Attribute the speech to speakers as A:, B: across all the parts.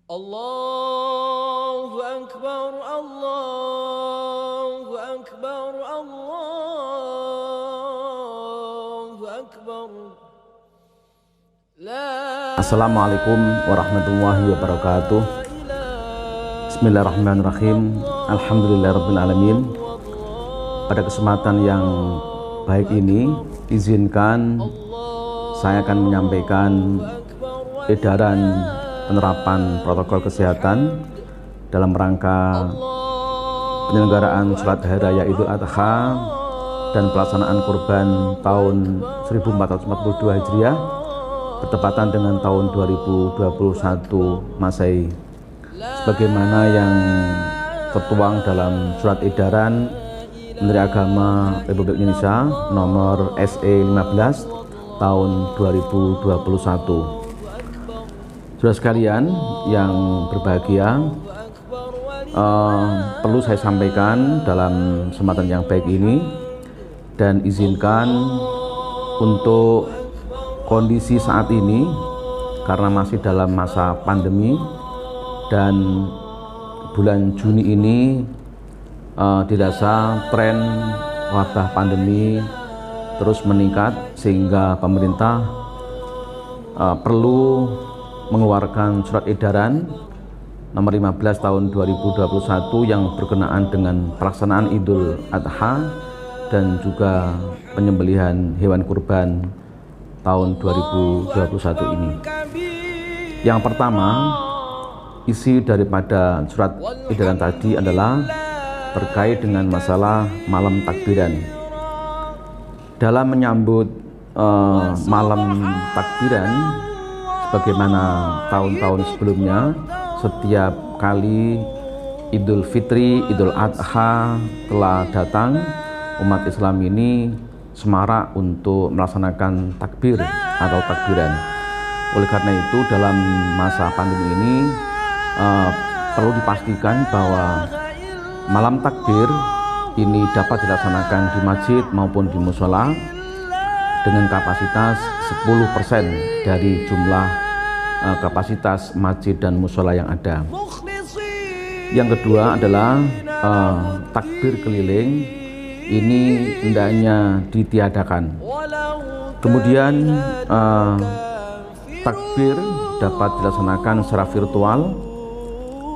A: Allahu Akbar, Allahu Akbar, Allahu Akbar.
B: Assalamualaikum warahmatullahi wabarakatuh. Bismillahirrahmanirrahim. Alhamdulillahirrabbilalamin. Pada kesempatan yang baik ini, izinkan saya akan menyampaikan edaran penerapan protokol kesehatan dalam rangka penyelenggaraan sholat hari raya Idul Adha dan pelaksanaan kurban tahun 1442 Hijriah bertepatan dengan tahun 2021 Masehi, sebagaimana yang tertuang dalam surat edaran Menteri Agama Republik Indonesia nomor SE 15 tahun 2021. Saudara sekalian yang berbahagia, perlu saya sampaikan dalam kesempatan yang baik ini, dan izinkan untuk kondisi saat ini karena masih dalam masa pandemi dan bulan Juni ini dirasa tren wabah pandemi terus meningkat, sehingga pemerintah perlu mengeluarkan surat edaran nomor 15 tahun 2021 yang berkenaan dengan pelaksanaan Idul Adha dan juga penyembelihan hewan kurban tahun 2021 ini. Yang pertama, isi daripada surat edaran tadi adalah terkait dengan masalah malam takbiran. Dalam menyambut malam takbiran, sebagaimana tahun-tahun sebelumnya, setiap kali Idul Fitri, Idul Adha telah datang, umat Islam ini semarak untuk melaksanakan takbir atau takbiran. Oleh karena itu, dalam masa pandemi ini perlu dipastikan bahwa malam takbir ini dapat dilaksanakan di masjid maupun di musola dengan kapasitas 10% dari jumlah kapasitas masjid dan musola yang ada. Yang kedua adalah takbir keliling ini hendaknya ditiadakan. Kemudian takbir dapat dilaksanakan secara virtual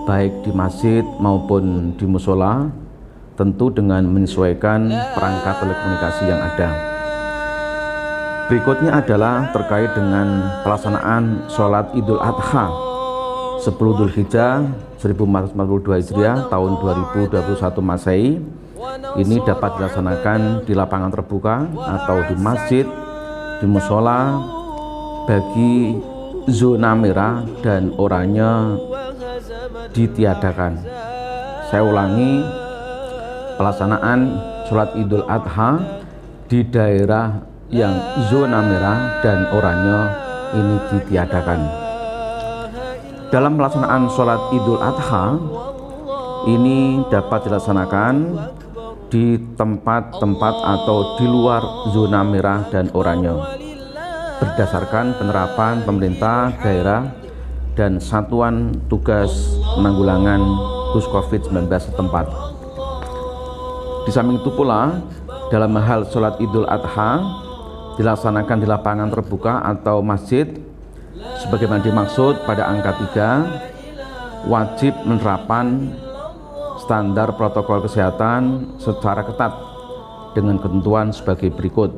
B: baik di masjid maupun di musola, tentu dengan menyesuaikan perangkat telekomunikasi yang ada. Berikutnya adalah terkait dengan pelaksanaan sholat Idul Adha 10 Dzulhijjah 1442 Hijriah tahun 2021 Masehi. Ini dapat dilaksanakan di lapangan terbuka atau di masjid, di musola, bagi zona merah dan oranye ditiadakan. Saya ulangi, pelaksanaan sholat Idul Adha di daerah yang zona merah dan oranye ini ditiadakan. Dalam pelaksanaan sholat Idul Adha ini dapat dilaksanakan di tempat-tempat atau di luar zona merah dan oranye berdasarkan penerapan pemerintah daerah dan satuan tugas penanggulangan khusus COVID-19 setempat. Di samping itu pula, dalam hal sholat Idul Adha dilaksanakan di lapangan terbuka atau masjid, sebagaimana dimaksud pada angka 3, wajib menerapkan standar protokol kesehatan secara ketat dengan ketentuan sebagai berikut.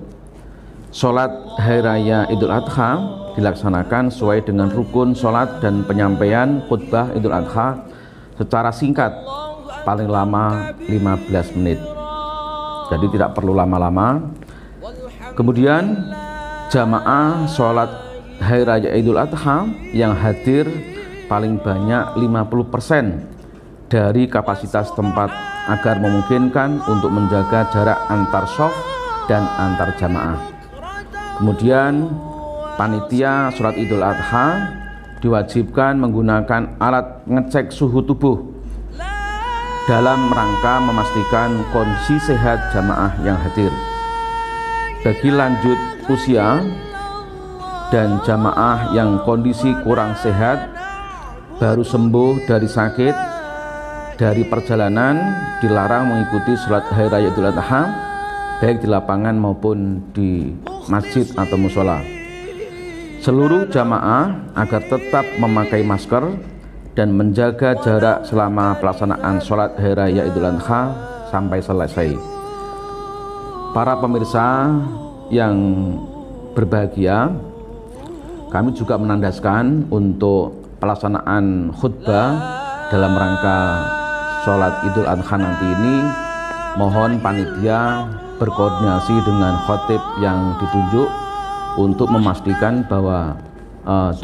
B: Sholat hari raya Idul Adha dilaksanakan sesuai dengan rukun sholat dan penyampaian khutbah Idul Adha secara singkat, paling lama 15 menit. Jadi tidak perlu lama-lama. Kemudian jamaah sholat hari raya Idul Adha yang hadir paling banyak 50% dari kapasitas tempat agar memungkinkan untuk menjaga jarak antar shaf dan antar jamaah. Kemudian panitia sholat Idul Adha diwajibkan menggunakan alat pengecek suhu tubuh dalam rangka memastikan kondisi sehat jamaah yang hadir. Bagi lanjut usia dan jamaah yang kondisi kurang sehat, baru sembuh dari sakit, dari perjalanan, dilarang mengikuti sholat Hari Raya Idul Adha, baik di lapangan maupun di masjid atau musola. Seluruh jamaah agar tetap memakai masker dan menjaga jarak selama pelaksanaan sholat Hari Raya Idul Adha sampai selesai. Para pemirsa yang berbahagia, kami juga menandaskan untuk pelaksanaan khutbah dalam rangka sholat Idul Adha nanti ini, mohon panitia berkoordinasi dengan khotib yang ditunjuk untuk memastikan bahwa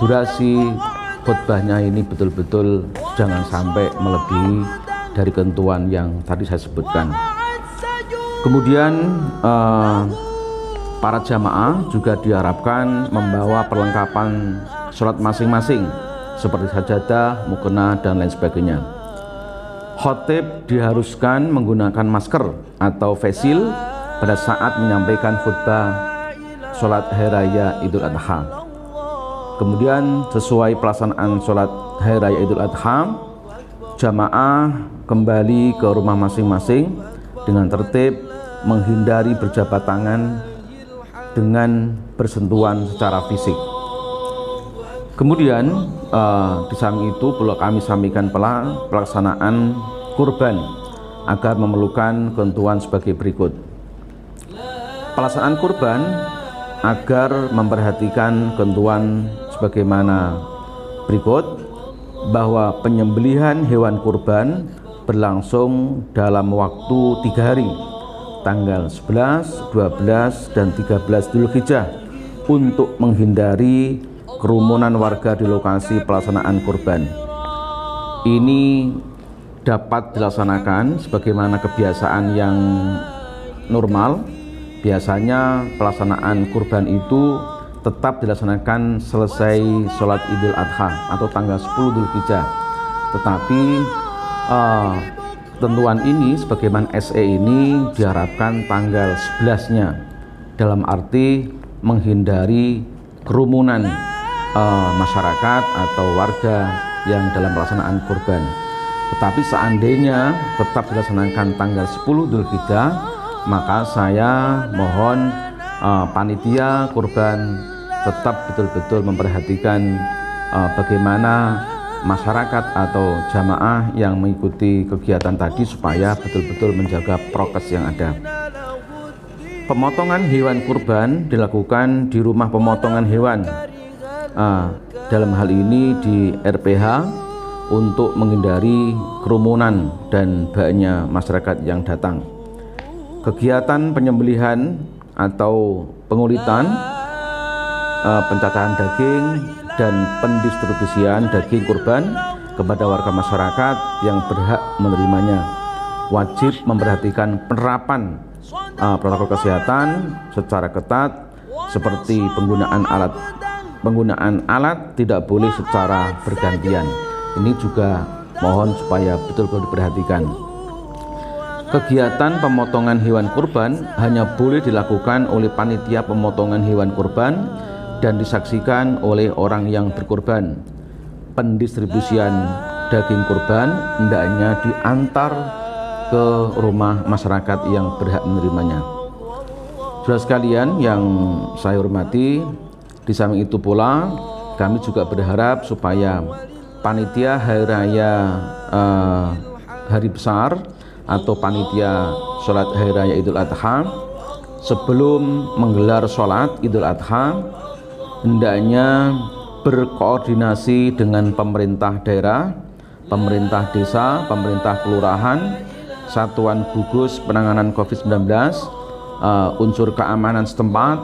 B: durasi khutbahnya ini betul-betul jangan sampai melebihi dari ketentuan yang tadi saya sebutkan. Kemudian para jamaah juga diharapkan membawa perlengkapan sholat masing-masing seperti sajadah, mukena, dan lain sebagainya. Khotib diharuskan menggunakan masker atau face shield pada saat menyampaikan khutbah sholat Hari Raya Idul Adha. Kemudian sesuai pelaksanaan sholat Hari Raya Idul Adha, jamaah kembali ke rumah masing-masing dengan tertib, menghindari berjabat tangan dengan bersentuhan secara fisik. Kemudian di samping itu perlu kami sampaikan pelaksanaan kurban agar memerlukan ketentuan sebagai berikut. Pelaksanaan kurban agar memperhatikan ketentuan sebagaimana berikut, bahwa penyembelihan hewan kurban berlangsung dalam waktu 3 hari, tanggal 11, 12, dan 13 Dzulhijjah, untuk menghindari kerumunan warga di lokasi pelaksanaan kurban. Ini dapat dilaksanakan sebagaimana kebiasaan yang normal. Biasanya pelaksanaan kurban itu tetap dilaksanakan selesai sholat Idul Adha atau tanggal 10 Dzulhijjah. Tetapi ketentuan ini sebagaimana SE ini diharapkan tanggal 11-nya, dalam arti menghindari kerumunan masyarakat atau warga yang dalam pelaksanaan kurban. Tetapi seandainya tetap dilaksanakan tanggal 10 Dzulhijjah, maka saya mohon panitia kurban tetap betul-betul memperhatikan bagaimana masyarakat atau jamaah yang mengikuti kegiatan tadi supaya betul-betul menjaga prokes yang ada. Pemotongan hewan kurban dilakukan di rumah pemotongan hewan, dalam hal ini di RPH, untuk menghindari kerumunan dan banyaknya masyarakat yang datang. Kegiatan penyembelihan atau pengulitan, pencacahan daging, dan pendistribusian daging kurban kepada warga masyarakat yang berhak menerimanya wajib memperhatikan penerapan protokol kesehatan secara ketat, seperti penggunaan alat tidak boleh secara bergantian. Ini juga mohon supaya betul-betul diperhatikan. Kegiatan pemotongan hewan kurban hanya boleh dilakukan oleh panitia pemotongan hewan kurban dan disaksikan oleh orang yang berkurban. Pendistribusian daging kurban hendaknya diantar ke rumah masyarakat yang berhak menerimanya. Saudara sekalian yang saya hormati, di samping itu pula kami juga berharap supaya panitia Hari Raya Hari Besar atau panitia sholat Hari Raya Idul Adha sebelum menggelar sholat Idul Adha hendaknya berkoordinasi dengan pemerintah daerah, pemerintah desa, pemerintah kelurahan, satuan gugus penanganan COVID-19, unsur keamanan setempat,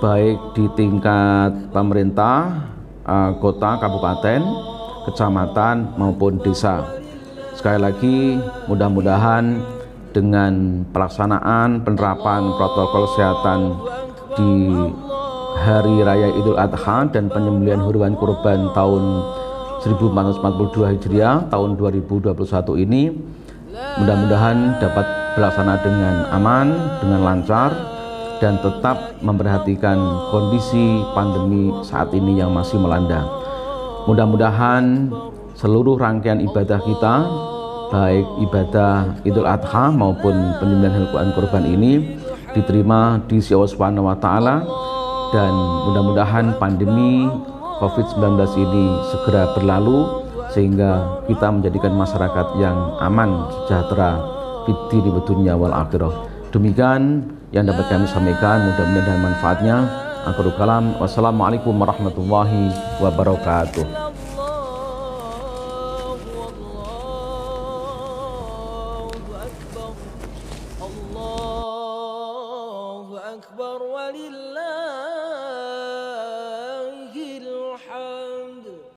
B: baik di tingkat pemerintah, kota, kabupaten, kecamatan maupun desa. Sekali lagi, mudah-mudahan dengan pelaksanaan penerapan protokol kesehatan di Hari Raya Idul Adha dan penyembelihan hewan kurban tahun 1442 Hijriah tahun 2021 ini mudah-mudahan dapat berlaksana dengan aman, dengan lancar, dan tetap memperhatikan kondisi pandemi saat ini yang masih melanda. Mudah-mudahan seluruh rangkaian ibadah kita, baik ibadah Idul Adha maupun penyembelihan hewan kurban ini diterima di sisi Allah Subhanahu wa taala, dan mudah-mudahan pandemi COVID-19 ini segera berlalu sehingga kita menjadikan masyarakat yang aman, sejahtera fid dini wad dunya wal akhirah. Demikian yang dapat kami sampaikan, mudah-mudahan ada manfaatnya. Akhirul kalam, wassalamualaikum warahmatullahi wabarakatuh.